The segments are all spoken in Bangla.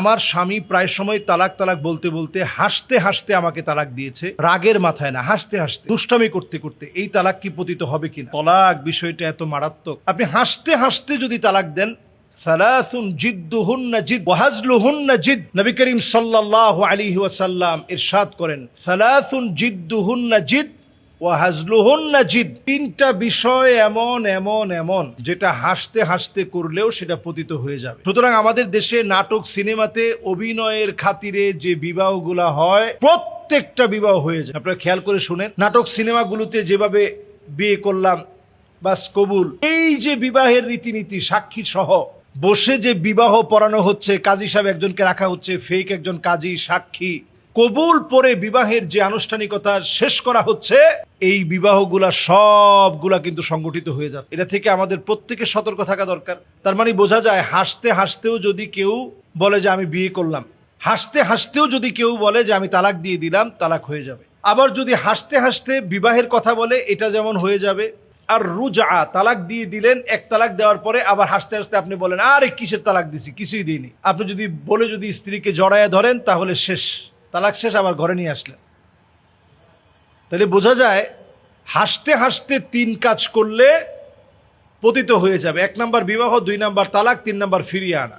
আমার স্বামী প্রায় সময় তালাক তালাক বলতে বলতে হাসতে হাসতে আমাকে তালাক দিয়েছে, রাগের মাথায় না, হাসতে হাসতে, দুষ্টামি করতে করতে। এই তালাক কি পতিত হবে কিনা? তালাক বিষয়টা এত মারাত্মক। আপনি হাসতে হাসতে যদি তালাক দেন, সালাসুন জিদ্দুহুন্না জিদ ওয়া হাজলুহুন্না জিদ। নবী করিম সাল্লাল্লাহু আলাইহি ওয়াসাল্লাম ইরশাদ করেন, সালাসুন জিদ্দুহুন্না জিদ ওয়া হাজলুহুন্না জিদ। তিনটা বিষয় এমন এমন এমন যেটা হাসতে হাসতে করলেও সেটা পতিত হয়ে যাবে। সুতরাং আমাদের দেশে নাটক সিনেমাতে অভিনয়ের খাতিরে যে বিবাহগুলা হয়, প্রত্যেকটা বিবাহ হয়ে যায়। আপনারা খেয়াল করে শুনেন, নাটক সিনেমাগুলোতে যেভাবে বিয়ে করলাম বাস কবুল, এই যে বিবাহের রীতিনীতি সাক্ষী সহ বসে যে বিবাহ পড়ানো হচ্ছে, কাজী সাহেব একজনকে রাখা হচ্ছে, ফেক একজন কাজী সাক্ষী, কবুল পরে বিবাহের যে আনুষ্ঠানিকতা শেষ করা হচ্ছে, এই বিবাহগুলা সবগুলা কিন্তু সংগঠিত হয়ে যাবে। এটা থেকে আমাদের প্রত্যেকের সতর্ক থাকা দরকার। তার মানে বোঝা যায়, হাসতে হাসতেও যদি কেউ বলে যে আমি বিয়ে করলাম, হাসতে হাসতেও যদি কেউ বলে যে আমি তালাক দিয়ে দিলাম, তালাক হয়ে যাবে। আবার যদি হাসতে হাসতে বিবাহের কথা বলে, এটা যেমন হয়ে যাবে। আর রুজা, তালাক দিয়ে দিলেন, এক তালাক দেওয়ার পরে আবার হাসতে হাসতে আপনি বলেন আরে কিসের তালাক দিছি, কিছুই দিইনি। আপনি যদি বলে যদি স্ত্রীকে জড়াইয়া ধরেন, তাহলে শেষ, তালাক শেষ, আবার ঘরে নিয়ে আসলেন। তাহলে বোঝা যায় হাসতে হাসতে তিন কাজ করলে পতিত হয়ে যাবে। 1 নাম্বার বিবাহ, 2 নাম্বার তালাক, 3 নাম্বার ফিরিয়ে আনা।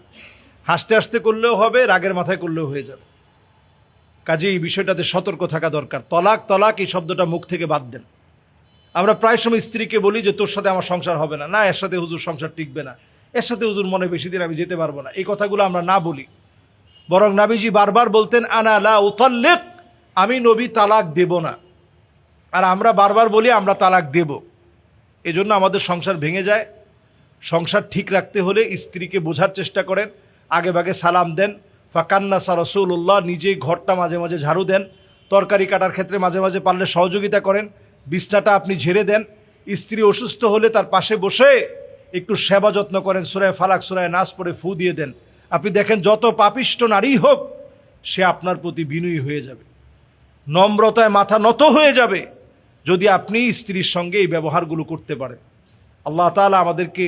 হাসতে হাসতে করলেও হবে, রাগের মাথায় করলেও হয়ে যাবে। কাজে এই বিষয়টাতে সতর্ক থাকা দরকার। তলাক তলাক এই শব্দটা মুখ থেকে বাদ দেন। আমরা প্রায় সময় স্ত্রীকে বলি যে তোর সাথে আমার সংসার হবে না, না এর সাথে হুজুর সংসার টিকবে না, এর সাথে হুজুর মনে বেশি দিন আমি যেতে পারবো না। এই কথাগুলো আমরা না বলি, বরং নবীজি বারবার বলতেন আনা লা উতাল্লিক, আমি নবী তালাক দেব না। আর আমরা বারবার বলি আমরা তালাক দেব। এজন্য আমাদের সংসার ভেঙে যায়। সংসার ঠিক রাখতে হলে স্ত্রীকে বোঝার চেষ্টা করেন, আগে ভাগে সালাম দেন। ফাকান্নাসা রাসূলুল্লাহ, নিজেই ঘরটা মাঝে মাঝে ঝাড়ু দেন, তরকারি কাটার ক্ষেত্রে মাঝে মাঝে পারলে সহযোগিতা করেন, বিছনাটা আপনি ঝেড়ে দেন। স্ত্রী অসুস্থ হলে তার পাশে বসে একটু সেবা যত্ন করেন, সূরা ফালাক সূরা নাস পড়ে ফু দিয়ে দেন। আপনি দেখেন যত পাপিষ্ট নারী হোক, সে আপনার প্রতি বিনয়ী হয়ে যাবে, নম্রতায় মাথা নত হয়ে যাবে, যদি আপনি স্ত্রীর সঙ্গে এই ব্যবহারগুলো করতে পারেন। আল্লাহ তাআলা আমাদেরকে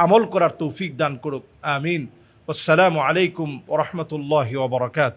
আমল করার তৌফিক দান করুক, আমিন। আসসালামু আলাইকুম ওয়া রাহমাতুল্লাহি ওয়া বারাকাতুহু।